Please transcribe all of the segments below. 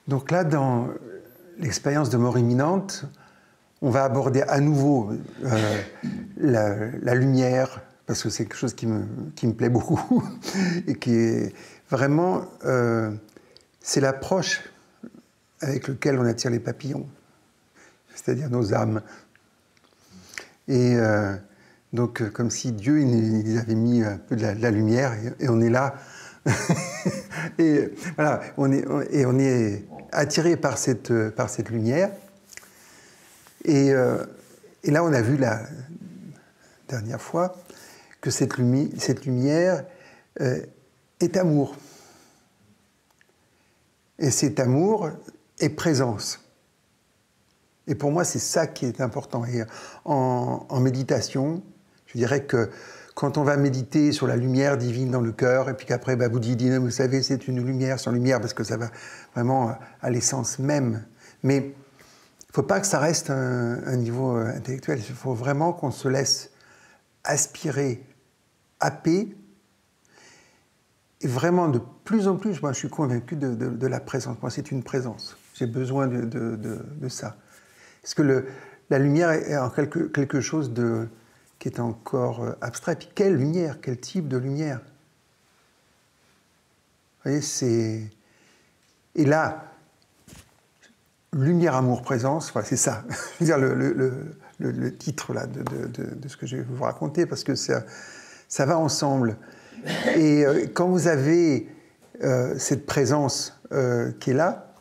Donc là, dans l'expérience de mort imminente, on va aborder à nouveau la lumière, parce que c'est quelque chose qui me plaît beaucoup, et qui est vraiment... c'est l'approche avec laquelle on attire les papillons, c'est-à-dire nos âmes. Et donc, comme si Dieu il avait mis un peu de la lumière, et on est là. Et voilà, on est attiré par cette lumière. Et là, on a vu la dernière fois que cette lumière est amour. Et cet amour est présence. Et pour moi, c'est ça qui est important. Et en méditation, je dirais que quand on va méditer sur la lumière divine dans le cœur, et puis qu'après, Baboudji dit, vous savez, c'est une lumière sans lumière, parce que ça va vraiment à l'essence même. Mais il ne faut pas que ça reste un niveau intellectuel. Il faut vraiment qu'on se laisse aspirer, happer. Et vraiment, de plus en plus, moi, je suis convaincu de la présence. Moi, c'est une présence. J'ai besoin de ça. Parce que la lumière est en quelque chose qui est encore abstrait. Puis quelle lumière? Quel type de lumière? Vous voyez, c'est... Et là, lumière, amour, présence, voilà, c'est ça. Je veux dire, le titre là, de ce que je vais vous raconter, parce que ça va ensemble. Et quand vous avez cette présence qui est là,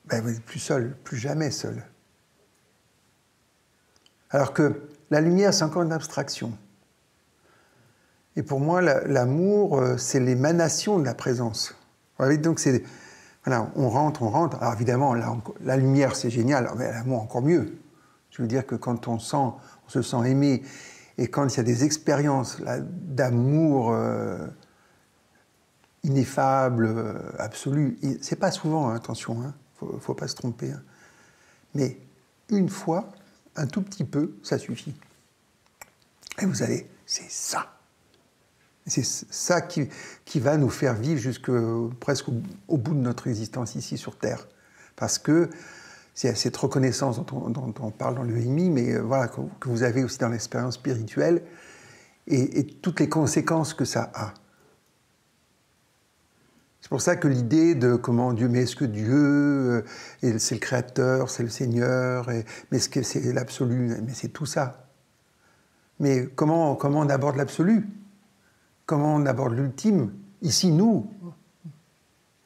ben, vous n'êtes plus seul, plus jamais seul. Alors que la lumière, c'est encore une abstraction. Et pour moi, l'amour, c'est l'émanation de la présence. Vous voyez, donc c'est... Voilà, on rentre. Alors évidemment, la lumière, c'est génial, mais l'amour, encore mieux. Je veux dire que quand on se sent aimé, et quand il y a des expériences d'amour ineffable, absolu, c'est pas souvent, hein, attention, hein, faut pas se tromper. Hein. Mais une fois, un tout petit peu, ça suffit. Et vous allez, c'est ça. C'est ça qui va nous faire vivre presque au bout de notre existence ici sur Terre. Parce que c'est cette reconnaissance dont on parle dans le EMI, mais voilà, que vous avez aussi dans l'expérience spirituelle, et toutes les conséquences que ça a. C'est pour ça que l'idée de comment Dieu, mais est-ce que Dieu, c'est le Créateur, c'est le Seigneur, mais est-ce que c'est l'absolu? Mais c'est tout ça. Mais comment on aborde l'absolu? Comment on aborde l'ultime? Ici, nous,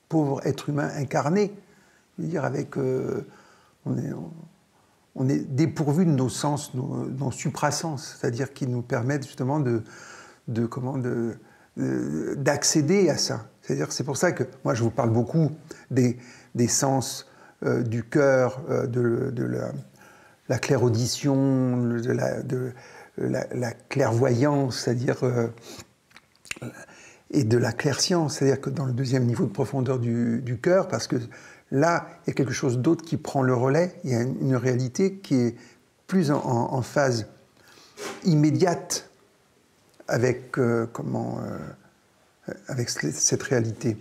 pauvres êtres humains incarnés, je veux dire, avec... on est dépourvu de nos sens, nos suprasens, c'est-à-dire qui nous permettent justement d'accéder à ça. C'est pour ça que moi je vous parle beaucoup des sens du cœur, de la clairaudition, de la clairvoyance, c'est-à-dire et de la clairscience, c'est-à-dire que dans le deuxième niveau de profondeur du cœur, parce que là, il y a quelque chose d'autre qui prend le relais, il y a une réalité qui est plus en phase immédiate avec, avec cette réalité.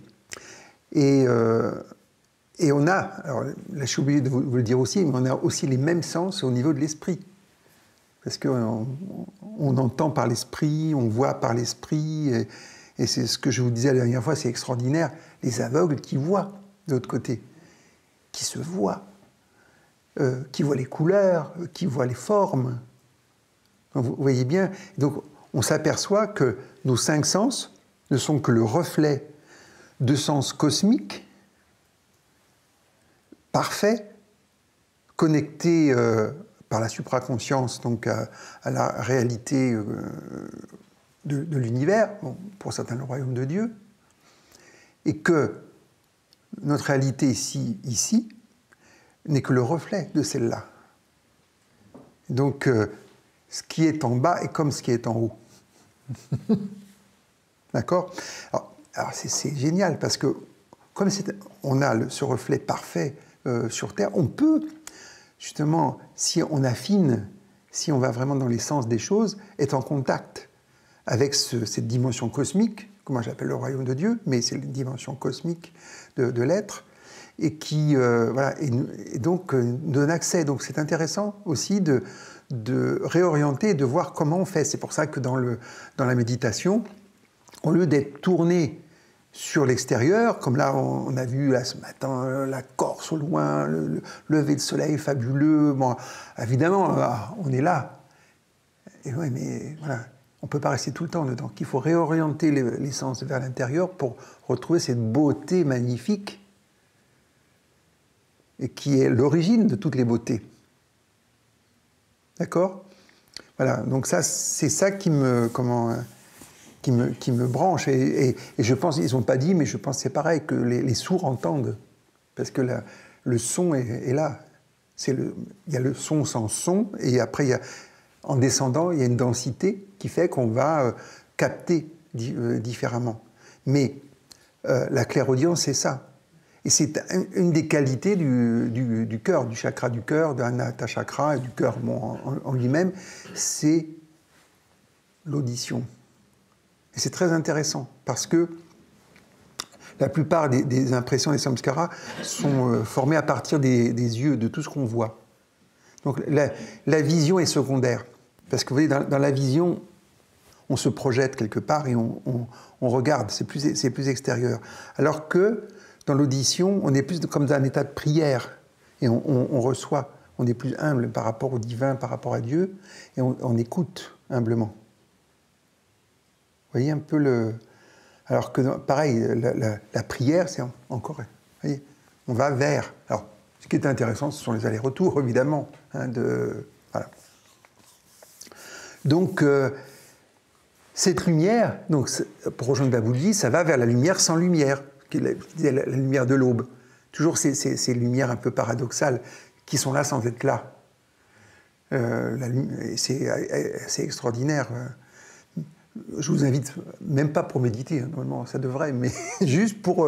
Et on a, alors là je suis obligé de vous le dire aussi, mais on a aussi les mêmes sens au niveau de l'esprit. Parce qu'on entend par l'esprit, on voit par l'esprit, et c'est ce que je vous disais la dernière fois, c'est extraordinaire, les aveugles qui voient de l'autre côté, qui se voient, qui voient les couleurs, qui voient les formes. Donc, vous voyez bien, donc on s'aperçoit que nos 5 sens ne sont que le reflet de sens cosmiques, parfaits, connectés par la supraconscience donc à la réalité de l'univers, bon, pour certains le royaume de Dieu, et que notre réalité ici n'est que le reflet de celle-là. Donc, ce qui est en bas est comme ce qui est en haut. D'accord? Alors c'est génial, parce que comme on a ce reflet parfait sur Terre, on peut, justement, si on affine, si on va vraiment dans l'essence des choses, être en contact avec cette dimension cosmique, que moi j'appelle le royaume de Dieu, mais c'est une dimension cosmique de l'être, et qui voilà, et donc donne accès. Donc c'est intéressant aussi de réorienter, de voir comment on fait. C'est pour ça que dans la méditation, au lieu d'être tourné sur l'extérieur, comme là on a vu là, ce matin la Corse au loin, le lever de soleil fabuleux, bon, évidemment on est là. Et ouais, mais voilà, on ne peut pas rester tout le temps dedans. Il faut réorienter les sens vers l'intérieur pour retrouver cette beauté magnifique et qui est l'origine de toutes les beautés. D'accord? Voilà, donc ça, c'est ça qui me branche. Et je pense, ils n'ont pas dit, mais je pense que c'est pareil, que les sourds entendent. Parce que le son est là. Il y a le son sans son, et après, en descendant, il y a une densité qui fait qu'on va capter différemment. Mais la clairaudience, c'est ça. Et c'est une des qualités du cœur, du chakra du cœur, de l'anahata chakra, et du cœur bon, en lui-même, c'est l'audition. Et c'est très intéressant, parce que la plupart des impressions des samskaras sont formées à partir des yeux, de tout ce qu'on voit. Donc la vision est secondaire, parce que vous voyez, dans la vision, on se projette quelque part et on regarde, c'est plus extérieur. Alors que dans l'audition, on est plus comme dans un état de prière, et on reçoit, on est plus humble par rapport au divin, par rapport à Dieu, et on écoute humblement. Vous voyez un peu le... Alors que, pareil, la prière, c'est encore... Vous voyez, on va vers... Alors, ce qui est intéressant, ce sont les allers-retours, évidemment. Hein, voilà. Donc, cette lumière, donc, pour rejoindre Babaji, ça va vers la lumière sans lumière, la lumière de l'aube. Toujours ces lumières un peu paradoxales qui sont là sans être là. C'est extraordinaire. Je vous invite, même pas pour méditer, hein, normalement ça devrait, mais juste pour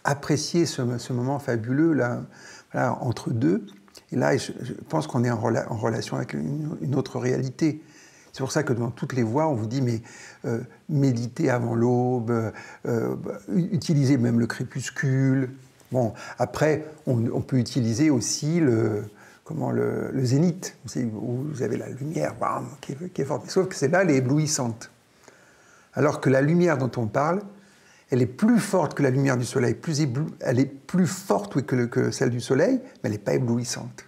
apprécier ce moment fabuleux là, voilà, entre deux. Et là, je pense qu'on est en relation avec une autre réalité. C'est pour ça que dans toutes les voies, on vous dit, mais méditez avant l'aube, utilisez même le crépuscule. Bon, après, on peut utiliser aussi le zénith, où vous avez la lumière bam, qui est forte. Sauf que celle-là, elle est éblouissante. Alors que la lumière dont on parle, elle est plus forte que la lumière du soleil. Elle est plus forte oui, que celle du soleil, mais elle n'est pas éblouissante.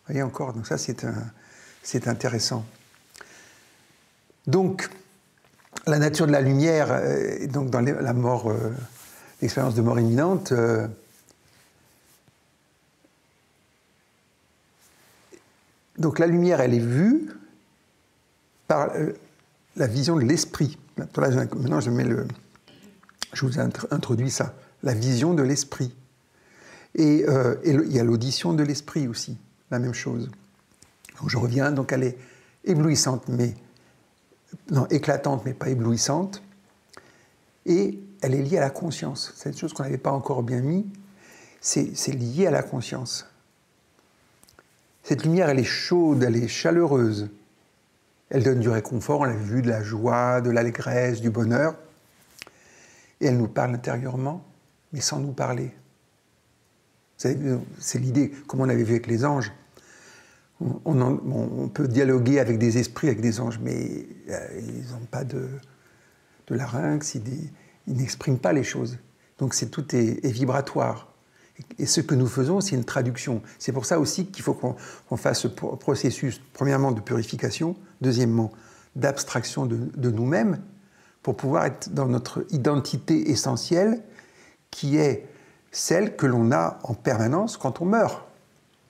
Vous voyez encore, donc ça c'est intéressant. Donc, la nature de la lumière, donc dans la mort, l'expérience de mort imminente, donc la lumière, elle est vue par la vision de l'esprit. Maintenant, je vous ai introduit ça, la vision de l'esprit. Et il y a l'audition de l'esprit aussi, la même chose. Donc je reviens, donc elle est éblouissante, éclatante, mais pas éblouissante. Et elle est liée à la conscience. C'est une chose qu'on n'avait pas encore bien mis, c'est lié à la conscience. Cette lumière, elle est chaude, elle est chaleureuse. Elle donne du réconfort, on l'a vu, de la joie, de l'allégresse, du bonheur. Et elle nous parle intérieurement, mais sans nous parler. C'est l'idée, comme on avait vu avec les anges. On peut dialoguer avec des esprits, avec des anges, mais ils n'ont pas de larynx, ils n'expriment pas les choses. Donc tout est vibratoire. Et ce que nous faisons, c'est une traduction. C'est pour ça aussi qu'il faut qu'on fasse ce processus, premièrement, de purification, deuxièmement, d'abstraction de nous-mêmes, pour pouvoir être dans notre identité essentielle, qui est celle que l'on a en permanence quand on meurt.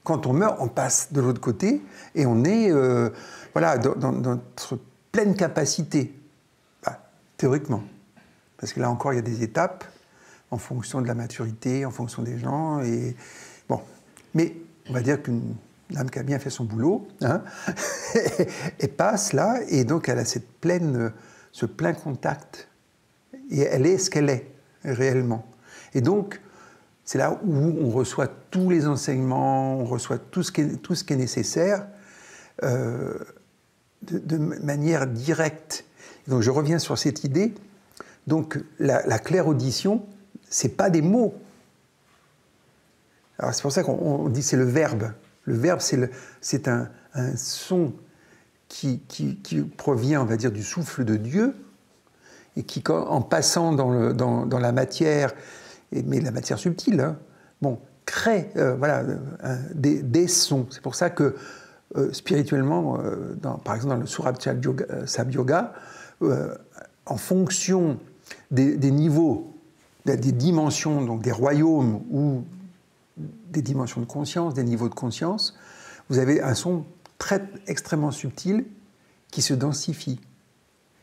Quand on meurt, on passe de l'autre côté et on est voilà, dans notre pleine capacité, théoriquement. Parce que là encore, il y a des étapes en fonction de la maturité, en fonction des gens. Et bon, mais on va dire qu'une âme qui a bien fait son boulot, hein, elle passe là, et donc elle a ce plein contact. Et elle est ce qu'elle est, réellement. Et donc, c'est là où on reçoit tous les enseignements, on reçoit tout ce qui est nécessaire de manière directe. Donc je reviens sur cette idée. Donc la claire audition, c'est pas des mots, Alors c'est pour ça qu'on dit c'est le verbe. Le verbe, c'est un son qui provient, on va dire, du souffle de Dieu, et qui, en passant dans la matière, mais la matière subtile, hein, bon, crée voilà, des sons. C'est pour ça que spirituellement, par exemple dans le Surabhaya Yoga, en fonction des niveaux, des dimensions, donc des royaumes ou des dimensions de conscience, des niveaux de conscience, vous avez un son extrêmement subtil qui se densifie.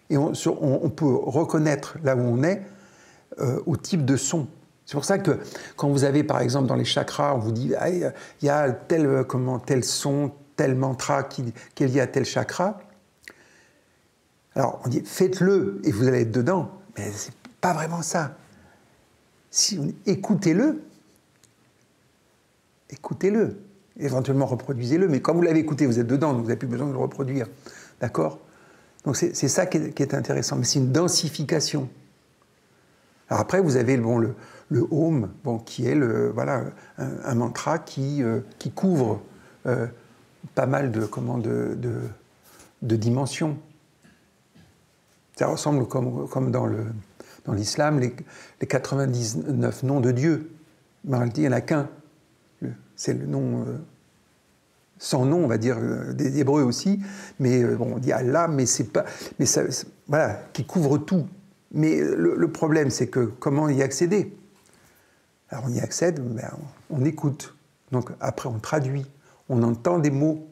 Et on peut reconnaître là où on est au type de son. C'est pour ça que quand vous avez, par exemple, dans les chakras, on vous dit ah, il y a tel son, tel mantra qui est lié à tel chakra. Alors, on dit faites-le et vous allez être dedans. Mais c'est pas vraiment ça. Si écoutez-le, éventuellement reproduisez-le, mais quand vous l'avez écouté, vous êtes dedans, donc vous n'avez plus besoin de le reproduire. D'accord? Donc c'est ça qui est intéressant, mais c'est une densification. Alors après, vous avez le Om, qui est voilà, un mantra qui couvre pas mal de dimensions. Ça ressemble comme dans l'islam, les 99 noms de Dieu. Mais en réalité, il n'y en a qu'un. C'est le nom, sans nom, on va dire, des Hébreux aussi. Mais on dit Allah, mais c'est pas. Mais ça, voilà, qui couvre tout. Mais le problème, c'est que comment y accéder? Alors on y accède, ben, on écoute. Donc après, on traduit. On entend des mots.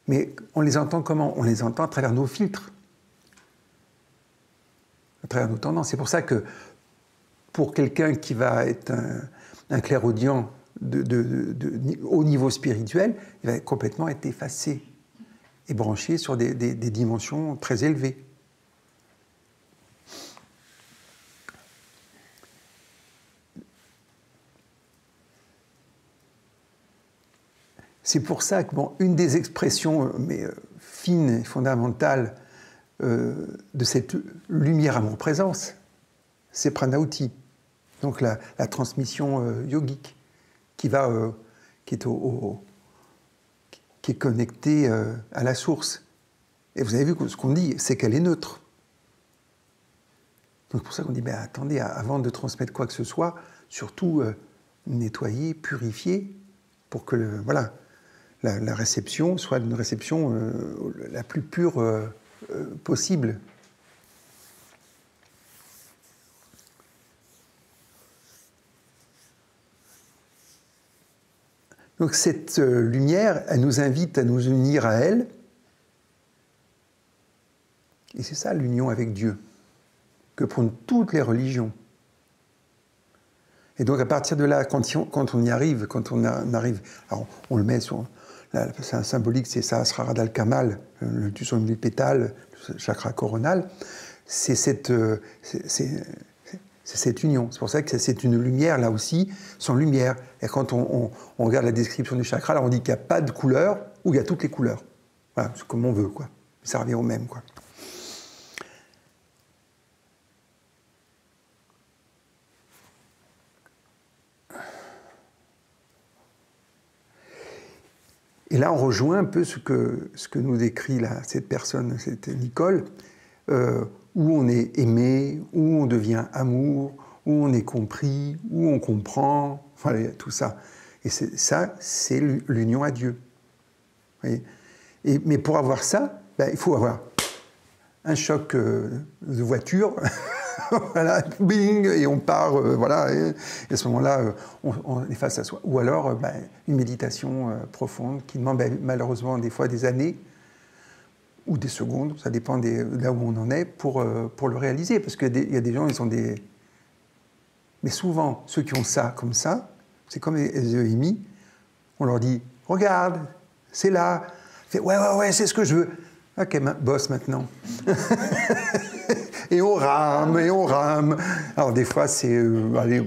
Mais on les entend comment? On les entend à travers nos filtres, à travers nos tendances. C'est pour ça que pour quelqu'un qui va être un clairaudient au niveau spirituel, il va complètement être effacé et branché sur des dimensions très élevées. C'est pour ça que une des expressions fines et fondamentales de cette lumière amour-présence, c'est Pranauti, donc la transmission yogique qui est connectée à la source. Et vous avez vu que ce qu'on dit, c'est qu'elle est neutre. Donc c'est pour ça qu'on dit, ben, attendez, avant de transmettre quoi que ce soit, surtout nettoyer, purifier, pour que voilà, la réception soit une réception la plus pure possible. Donc cette lumière, elle nous invite à nous unir à elle. Et c'est ça l'union avec Dieu, que prônent toutes les religions. Et donc à partir de là, quand on y arrive, alors on le met sur... C'est un symbolique, c'est Sahasrara al-Kamal, le son du pétale, le chakra coronal. C'est cette union. C'est pour ça que c'est une lumière, là aussi, sans lumière. Et quand on regarde la description du chakra, là, on dit qu'il n'y a pas de couleur, ou il y a toutes les couleurs. Voilà, c'est comme on veut, quoi. Ça revient au même, quoi. Et là, on rejoint un peu ce que nous décrit là, cette personne, cette Nicole, où on est aimé, où on devient amour, où on est compris, où on comprend, voilà, tout ça. Et ça, c'est l'union à Dieu. Vous voyez? Mais pour avoir ça, ben, il faut avoir un choc de voiture, voilà, bing, et on part, voilà, et à ce moment-là, on est face à soi. Ou alors, ben, une méditation profonde qui demande malheureusement des fois des années ou des secondes, ça dépend de là où on en est, pour le réaliser. Parce qu'il y a des gens, ils ont des... Mais souvent, ceux qui ont ça comme ça, c'est comme les EMI, on leur dit « Regarde, c'est là ». Fait « Ouais, c'est ce que je veux ». Ok, bosse maintenant. Et on rame. Alors des fois, c'est... allez.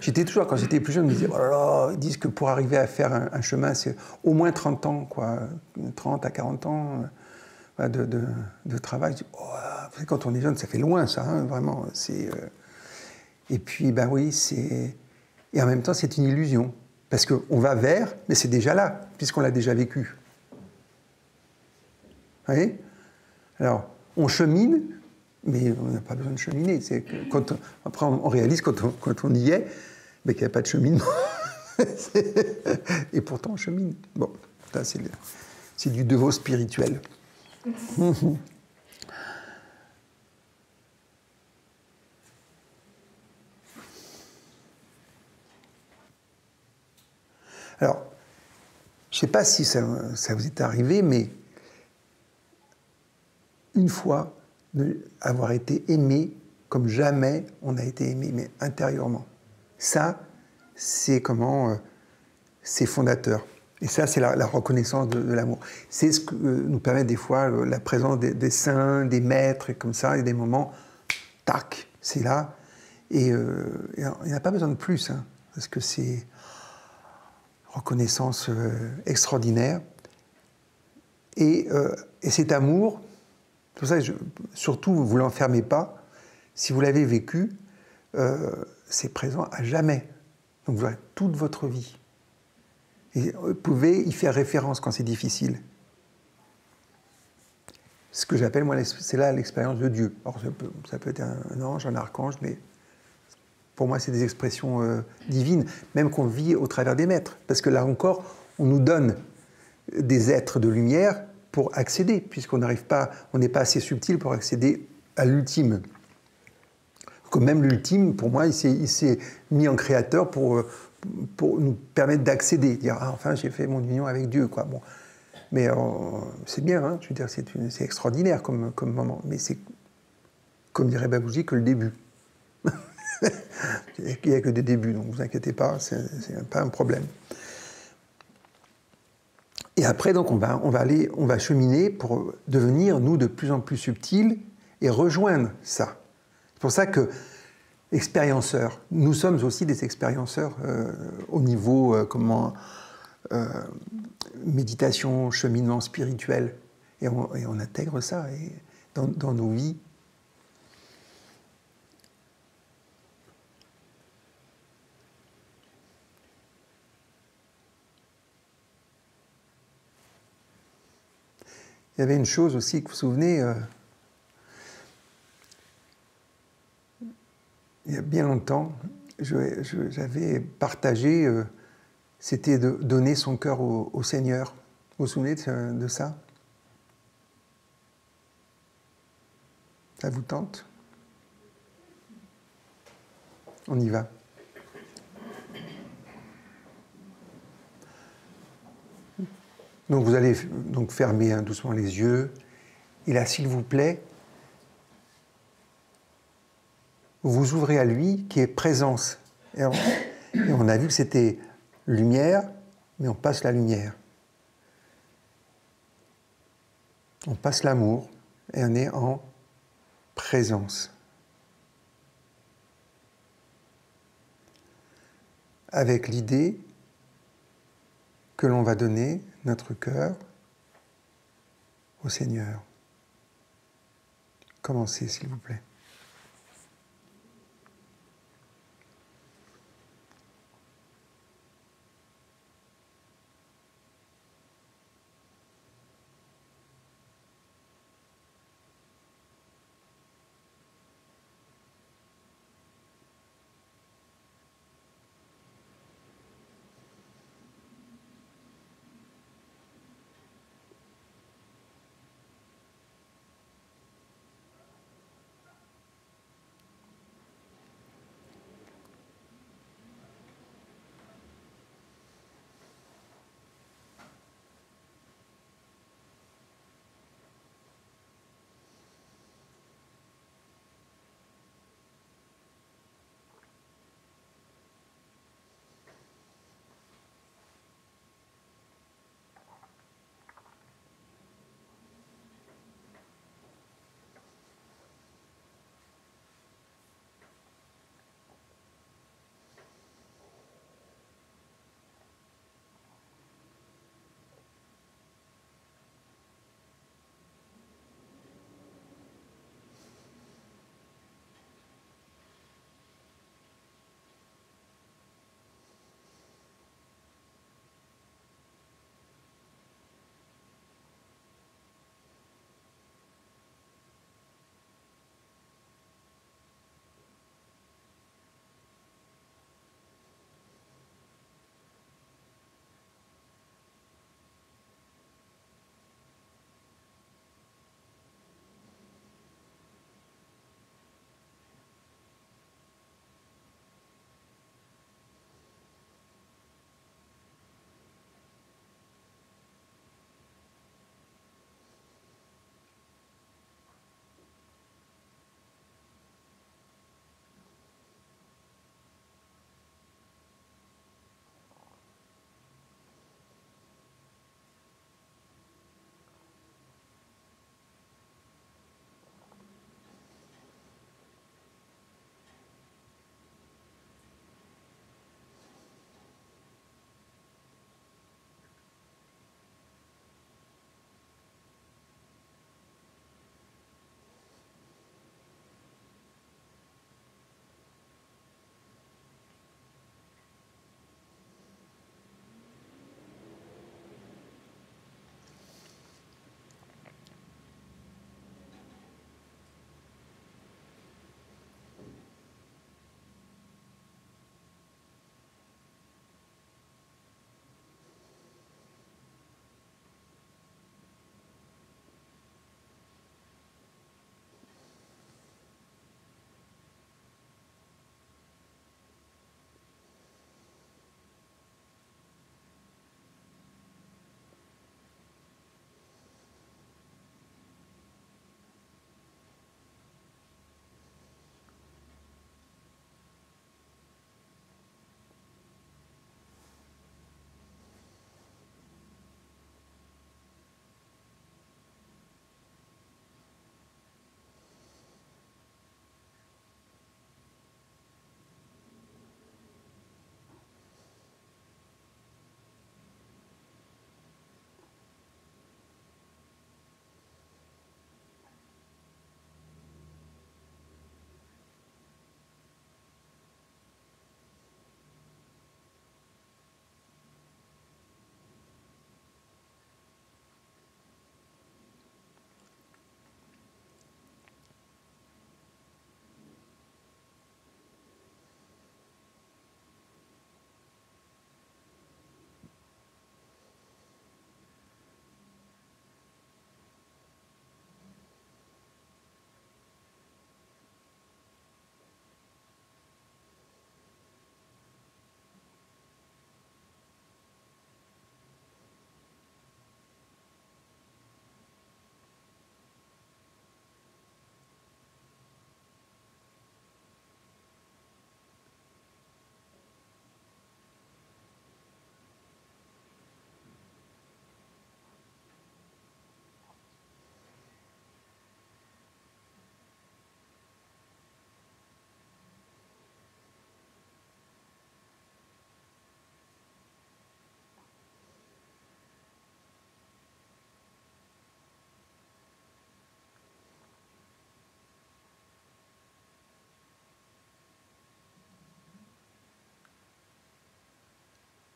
J'étais toujours, quand j'étais plus jeune, je me disais, oh là là, ils disent que pour arriver à faire un chemin, c'est au moins 30 ans, quoi. 30 à 40 ans de travail. Oh, quand on est jeune, ça fait loin, ça, hein, vraiment. Et puis, ben oui, c'est Et en même temps, c'est une illusion. Parce qu'on va vers, mais c'est déjà là, puisqu'on l'a déjà vécu. Vous voyez? Alors, on chemine, mais on n'a pas besoin de cheminer. C'est que après, on réalise quand on y est, mais qu'il n'y a pas de cheminement. Et pourtant, on chemine. Bon, ça, c'est du devot spirituel. Alors, je ne sais pas si ça vous est arrivé, mais une fois, avoir été aimé comme jamais on a été aimé, mais intérieurement. Ça, c'est c'est fondateur. Et ça, c'est la reconnaissance de l'amour. C'est ce que nous permet des fois la présence des saints, des maîtres, et comme ça, et des moments, tac, c'est là. Et il n'y a pas besoin de plus, hein, parce que c'est reconnaissance extraordinaire. Et cet amour, c'est pour ça que surtout, vous ne l'enfermez pas. Si vous l'avez vécu, c'est présent à jamais. Donc vous aurez toute votre vie. Et vous pouvez y faire référence quand c'est difficile. Ce que j'appelle, moi, c'est là l'expérience de Dieu. Alors ça peut être un ange, un archange, mais pour moi, c'est des expressions divines, même qu'on vit au travers des maîtres. Parce que là encore, on nous donne des êtres de lumière pour accéder, puisqu'on n'arrive pas, on n'est pas assez subtil pour accéder à l'ultime. Comme même l'ultime, pour moi, il s'est mis en créateur pour nous permettre d'accéder, dire ah, enfin j'ai fait mon union avec Dieu, quoi. Bon, mais c'est bien, hein, je veux dire, c'est extraordinaire comme moment, mais c'est comme dirait Baboujji que le début. Il n'y a que des débuts, donc ne vous inquiétez pas, c'est pas un problème. Et après, donc, on va cheminer pour devenir, nous, de plus en plus subtils et rejoindre ça. C'est pour ça que, expérienceurs, nous sommes aussi des expérienceurs au niveau, méditation, cheminement spirituel. Et on intègre ça dans nos vies. Il y avait une chose aussi que vous vous souvenez, il y a bien longtemps, j'avais partagé, c'était de donner son cœur au Seigneur. Vous vous souvenez de ça? Ça vous tente? On y va. Donc vous allez donc fermer doucement les yeux. Et là, s'il vous plaît, vous ouvrez à lui qui est présence. Et on a vu que c'était lumière, mais on passe la lumière. On passe l'amour et on est en présence. Avec l'idée que l'on va donner notre cœur au Seigneur. Commencez, s'il vous plaît.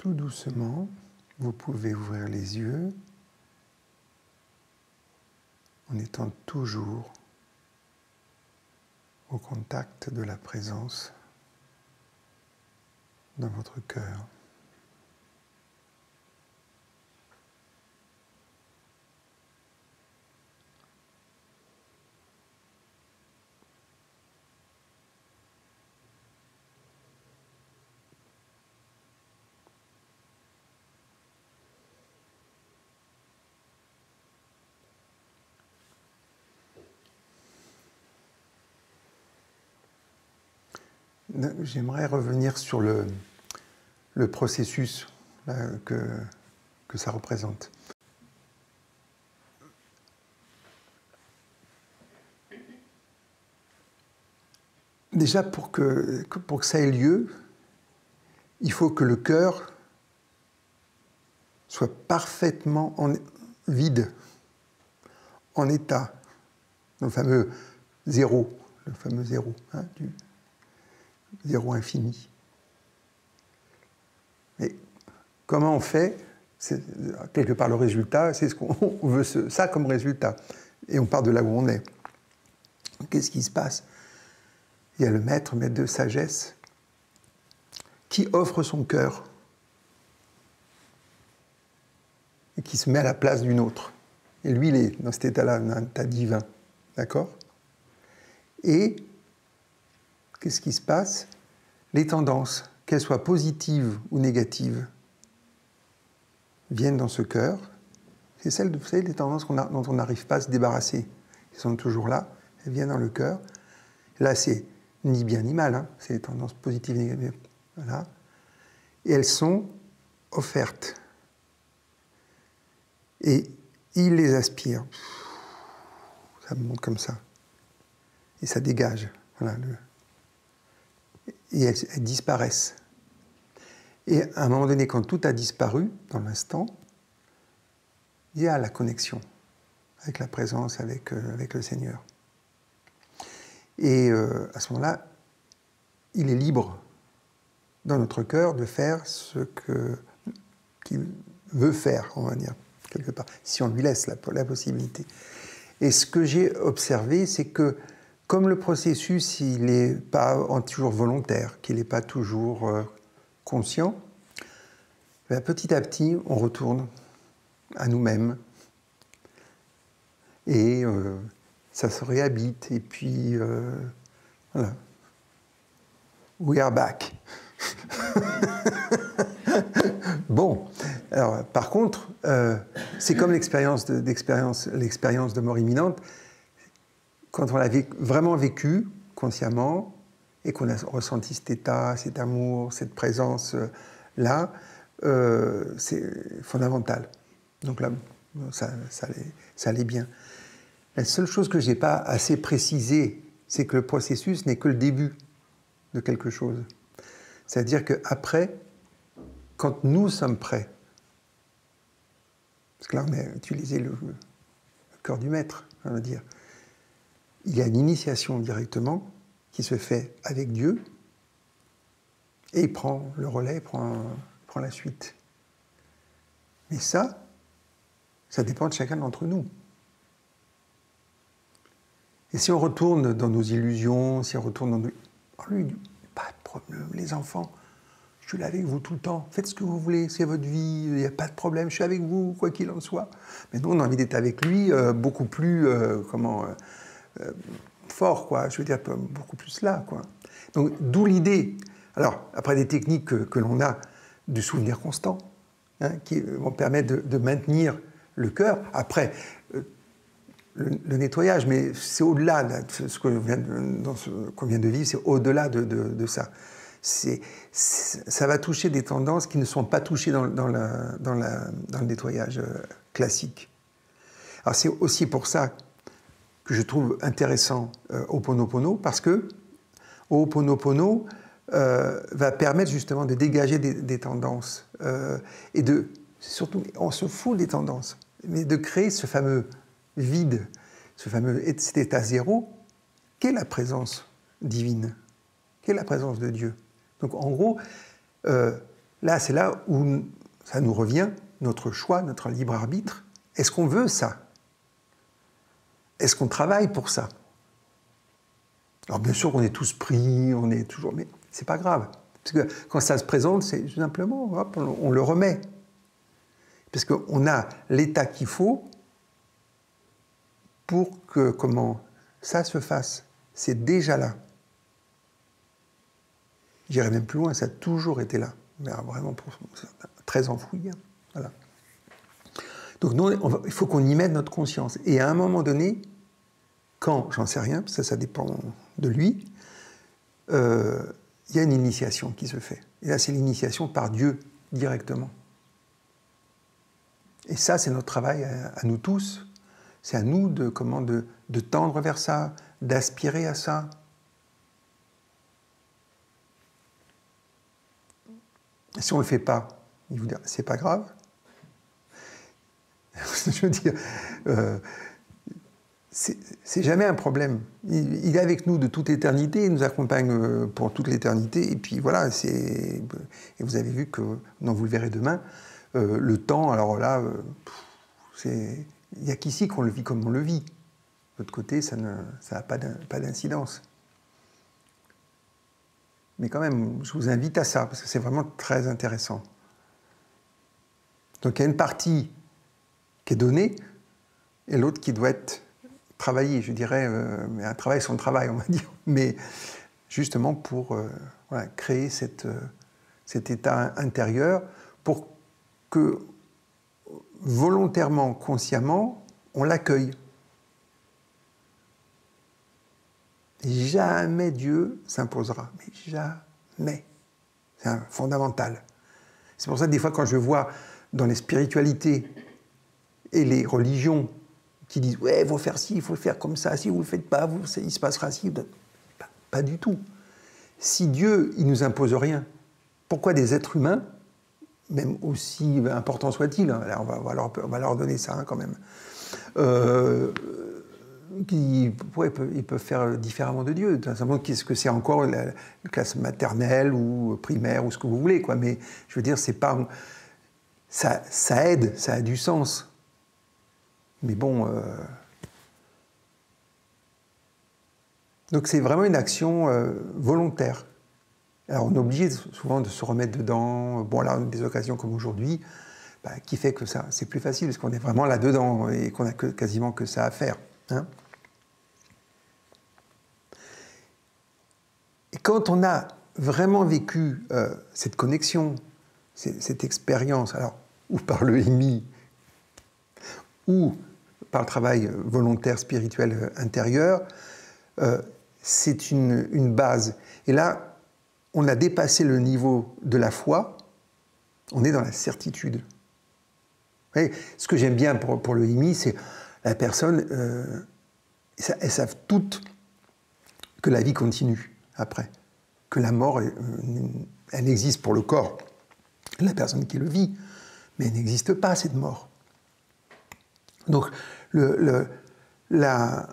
Tout doucement, vous pouvez ouvrir les yeux en étant toujours au contact de la présence dans votre cœur. J'aimerais revenir sur le processus que ça représente. Déjà, pour que ça ait lieu, il faut que le cœur soit parfaitement vide, en état, le fameux zéro, hein, du zéro infini. Mais comment on fait? Quelque part le résultat, c'est ce qu'on veut, ça comme résultat. Et on part de là où on est. Qu'est-ce qui se passe? Il y a le maître de sagesse, qui offre son cœur et qui se met à la place d'une autre. Et lui, il est dans cet état-là, un état divin. D'accord? Et qu'est-ce qui se passe? Les tendances, qu'elles soient positives ou négatives, viennent dans ce cœur. C'est celles, vous savez, les tendances dont on n'arrive pas à se débarrasser. Elles sont toujours là, elles viennent dans le cœur. Là, c'est ni bien ni mal, hein. C'est les tendances positives et négatives. Voilà. Et elles sont offertes. Et il les aspire. Ça monte comme ça. Et ça dégage. Voilà, et elles disparaissent. Et à un moment donné, quand tout a disparu, dans l'instant, il y a la connexion avec la présence, avec le Seigneur. Et à ce moment-là, il est libre dans notre cœur de faire ce qu'il veut faire, on va dire, quelque part, si on lui laisse la possibilité. Et ce que j'ai observé, c'est que comme le processus, il n'est pas toujours volontaire, qu'il n'est pas toujours conscient, ben, petit à petit, on retourne à nous-mêmes. Et ça se réhabite. Et puis, voilà. We are back. Bon, alors, par contre, c'est comme l'expérience de mort imminente. Quand on l'a vraiment vécu consciemment et qu'on a ressenti cet état, cet amour, cette présence-là, c'est fondamental. Donc là, ça allait bien. La seule chose que je n'ai pas assez précisée, c'est que le processus n'est que le début de quelque chose. C'est-à-dire qu'après, quand nous sommes prêts, parce que là on a utilisé le cœur du maître, on va dire, il y a une initiation directement qui se fait avec Dieu et il prend le relais, prend la suite. Mais ça dépend de chacun d'entre nous. Et si on retourne dans nos illusions, si on retourne dans nos... Oh, lui, pas de problème, les enfants, je suis là avec vous tout le temps, faites ce que vous voulez, c'est votre vie, il n'y a pas de problème, je suis avec vous, quoi qu'il en soit. Mais nous, on a envie d'être avec lui beaucoup plus, fort, quoi, je veux dire, beaucoup plus là, quoi. Donc, d'où l'idée, alors, après des techniques que l'on a du souvenir constant, hein, qui vont permettre de maintenir le cœur. Après, le nettoyage, mais c'est au-delà de ce qu'on vient de vivre, c'est au-delà de ça. Ça va toucher des tendances qui ne sont pas touchées dans le nettoyage classique. Alors c'est aussi pour ça que je trouve intéressant Ho'oponopono, parce que Ho'oponopono va permettre justement de dégager des tendances et surtout, on se fout des tendances, mais de créer ce fameux vide, cet état zéro, qu'est la présence divine, qu'est la présence de Dieu. Donc en gros, Là, c'est là où ça nous revient, notre choix, notre libre arbitre. Est-ce qu'on veut ça? Est-ce qu'on travaille pour ça? Alors bien sûr, on est tous pris, on est toujours... Mais c'est pas grave. Parce que quand ça se présente, c'est simplement, hop, on le remet. Parce qu'on a l'état qu'il faut pour que, comment ça se fasse. C'est déjà là. J'irai même plus loin, ça a toujours été là. Mais vraiment, très enfoui. Hein. Voilà. Donc nous, il faut qu'on y mette notre conscience. Et à un moment donné, quand, j'en sais rien, parce que ça dépend de lui, il y a une initiation qui se fait. Et là, c'est l'initiation par Dieu, directement. Et ça, c'est notre travail à nous tous. C'est à nous de tendre vers ça, d'aspirer à ça. Et si on ne le fait pas, il vous dit, c'est pas grave. Je veux dire, c'est jamais un problème. Il est avec nous de toute éternité, il nous accompagne pour toute l'éternité. Et puis voilà, et vous avez vu que, non, vous le verrez demain, le temps, alors là, il n'y a qu'ici qu'on le vit comme on le vit. De l'autre côté, ça n'a pas d'incidence. Mais quand même, je vous invite à ça, parce que c'est vraiment très intéressant. Donc il y a une partie qui est donnée, et l'autre qui doit être travaillée, je dirais, mais un travail sur le travail, on va dire, mais justement pour voilà, créer cet état intérieur, pour que volontairement, consciemment, on l'accueille. Et jamais Dieu s'imposera, mais jamais. C'est fondamental. C'est pour ça que des fois, quand je vois dans les spiritualités et les religions qui disent « ouais, il faut faire ci, il faut faire comme ça, si vous ne le faites pas, il se passera ci », pas du tout. Si Dieu, il ne nous impose rien, pourquoi des êtres humains, même aussi importants soient-ils, hein, on va leur donner ça hein, quand même, ils peuvent faire différemment de Dieu. Qu'est-ce que c'est encore la classe maternelle ou primaire ou ce que vous voulez, quoi. Mais je veux dire, c'est pas... Ça aide, ça a du sens. Mais bon... Donc c'est vraiment une action volontaire. Alors on est obligé souvent de se remettre dedans. Bon, là, des occasions comme aujourd'hui, qui fait que ça, c'est plus facile, parce qu'on est vraiment là-dedans et qu'on n'a quasiment que ça à faire. Hein. Et quand on a vraiment vécu cette connexion, cette expérience, alors, ou par le EMI, ou par le travail volontaire, spirituel intérieur, c'est une base. Et là, on a dépassé le niveau de la foi, on est dans la certitude. Vous voyez, ce que j'aime bien pour le EMI, c'est la personne, elles savent toutes que la vie continue après, que la mort, elle existe pour le corps, la personne qui le vit, mais elle n'existe pas, cette mort. Donc, la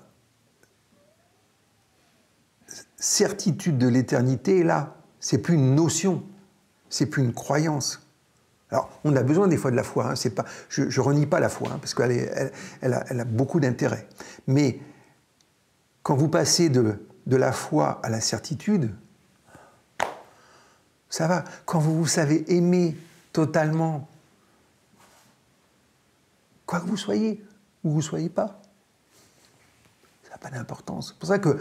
certitude de l'éternité est là. C'est plus une notion, c'est plus une croyance. Alors, on a besoin des fois de la foi. Hein, c'est pas, je renie pas la foi, hein, parce qu'elle a beaucoup d'intérêt. Mais quand vous passez de la foi à la certitude, ça va. Quand vous savez aimer totalement, quoi que vous soyez, ou vous ne soyez pas, ça n'a pas d'importance. C'est pour ça que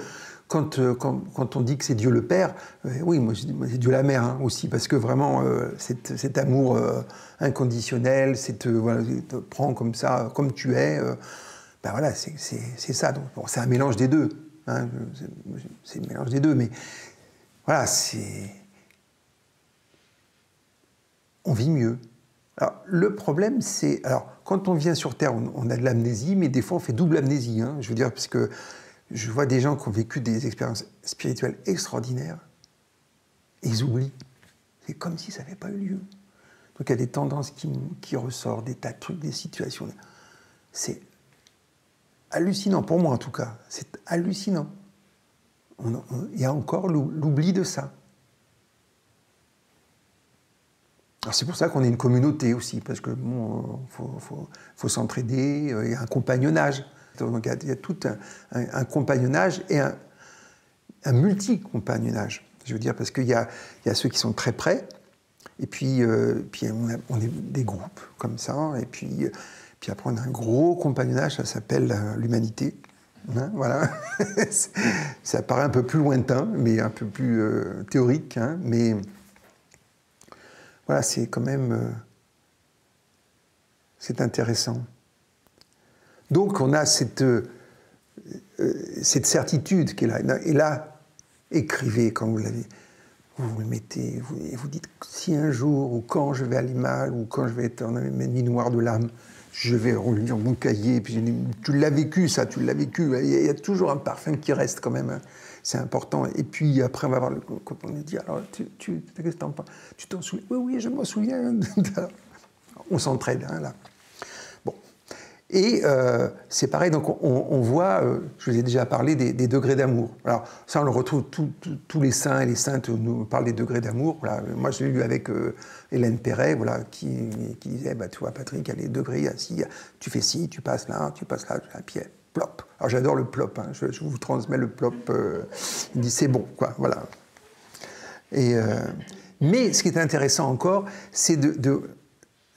quand on dit que c'est Dieu le Père, oui, moi c'est Dieu la Mère hein, aussi, parce que vraiment, cet amour inconditionnel, voilà, te prend comme ça, comme tu es, ben voilà, c'est ça. Donc, bon, c'est un mélange des deux. Hein, c'est un mélange des deux, mais voilà, on vit mieux. Alors, le problème, c'est... Alors, quand on vient sur Terre, on a de l'amnésie, mais des fois, on fait double amnésie. Hein, je veux dire, parce que je vois des gens qui ont vécu des expériences spirituelles extraordinaires, et ils oublient. C'est comme si ça n'avait pas eu lieu. Donc, il y a des tendances qui ressortent, des tas de trucs, des situations. C'est hallucinant, pour moi en tout cas. C'est hallucinant. Il y a encore l'oubli de ça. Alors c'est pour ça qu'on est une communauté aussi, parce que bon, faut s'entraider, il y a un compagnonnage. Donc il y a tout un compagnonnage et un multi-compagnonnage. Je veux dire, parce qu'il y a ceux qui sont très près, et puis on est des groupes comme ça, et puis après on a un gros compagnonnage, ça s'appelle l'humanité. Hein, voilà. Ça paraît un peu plus lointain, mais un peu plus théorique, hein, mais voilà, c'est quand même c'est intéressant. Donc on a cette certitude qui est là. Et là, écrivez quand vous l'avez. Vous le mettez, et vous dites, si un jour, ou quand je vais aller mal, ou quand je vais être dans la nuit noire de l'âme, je vais relire mon cahier, puis tu l'as vécu, ça, tu l'as vécu. Il y a toujours un parfum qui reste quand même, hein. C'est important. Et puis après, on va voir quand on lui dit, alors, qu'est-ce que t'en penses? Tu t'en souviens? Oui, je m'en souviens. On s'entraide, hein, là. Bon. Et c'est pareil, donc on voit, je vous ai déjà parlé des degrés d'amour. Alors ça, on le retrouve, tous les saints et les saintes nous parlent des degrés d'amour. Voilà. Moi, je l'ai lu avec Hélène Perret, voilà, qui disait, bah, tu vois, Patrick, il y a les degrés, tu fais ci, tu passes là, puis plop. Alors j'adore le plop, hein, je vous transmets le plop. Il dit, c'est bon, quoi, voilà. Et, mais ce qui est intéressant encore, c'est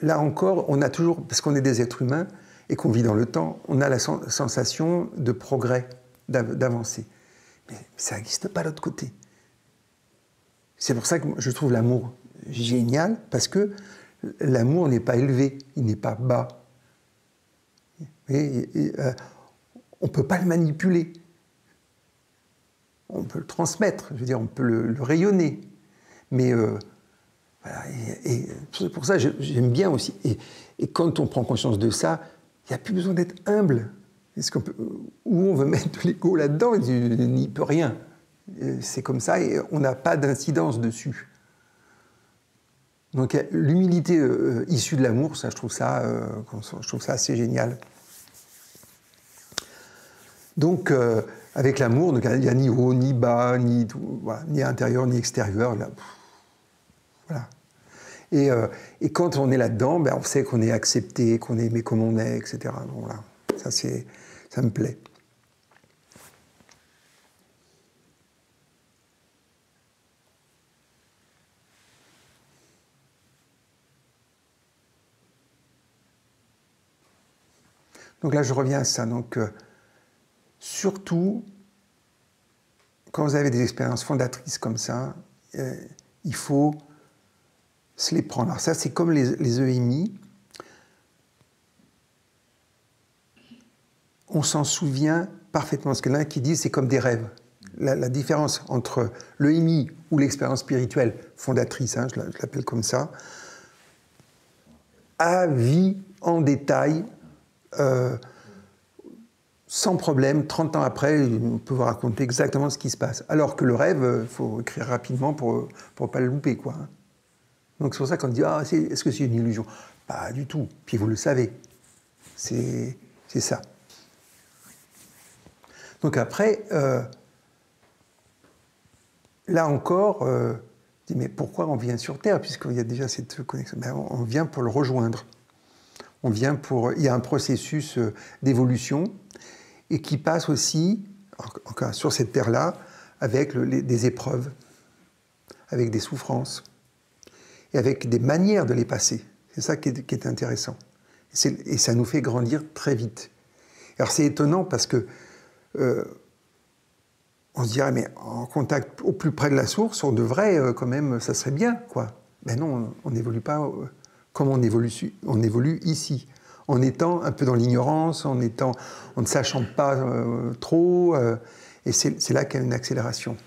là encore, on a toujours, parce qu'on est des êtres humains, et qu'on vit dans le temps, on a la sensation de progrès, d'avancée. Mais ça n'existe pas de l'autre côté. C'est pour ça que je trouve l'amour génial, parce que l'amour n'est pas élevé, il n'est pas bas. On ne peut pas le manipuler. On peut le transmettre, je veux dire, on peut le rayonner. Mais voilà, et c'est pour ça que j'aime bien aussi. Et quand on prend conscience de ça, il n'y a plus besoin d'être humble. Où on veut mettre de l'ego là-dedans, il n'y peut rien. C'est comme ça et on n'a pas d'incidence dessus. Donc l'humilité issue de l'amour, ça, je trouve ça assez génial. Donc avec l'amour, il n'y a ni haut, ni bas, voilà, ni intérieur, ni extérieur. Là, voilà. Et quand on est là-dedans, ben on sait qu'on est accepté, qu'on est aimé comme on est, etc. Donc, voilà. Ça me plaît. Donc là, je reviens à ça. Donc, surtout, quand vous avez des expériences fondatrices comme ça, il faut se les prendre. Alors ça, c'est comme les EMI. On s'en souvient parfaitement. Parce que l'un qui dit c'est comme des rêves. La différence entre l'EMI ou l'expérience spirituelle fondatrice, hein, je l'appelle comme ça, à vie en détail, sans problème, 30 ans après, on peut vous raconter exactement ce qui se passe. Alors que le rêve, il faut écrire rapidement pour ne pas le louper, quoi. Donc c'est pour ça qu'on dit, ah, est-ce que c'est une illusion? Pas du tout. Puis vous le savez. C'est ça. Donc après, là encore, je dis, mais pourquoi on vient sur Terre, puisqu'il y a déjà cette connexion? Ben, on vient pour le rejoindre. Il y a un processus d'évolution et qui passe aussi, encore sur cette Terre-là, avec des épreuves, avec des souffrances et avec des manières de les passer. C'est ça qui est intéressant. Et ça nous fait grandir très vite. Alors c'est étonnant parce que on se dirait, mais en contact au plus près de la source, on devrait quand même, ça serait bien, quoi. Mais non, on n'évolue pas comme on évolue ici. En étant un peu dans l'ignorance, en ne sachant pas trop, et c'est là qu'il y a une accélération.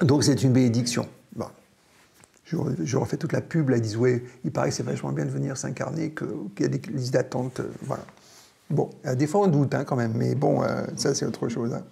Donc c'est une bénédiction. Bon. Je refais toute la pub, là, ils disent, ouais, il paraît que c'est vachement bien de venir s'incarner, qu'il y a des listes d'attente, voilà. Bon, des fois on doute, hein, quand même, mais bon, ça c'est autre chose. Hein.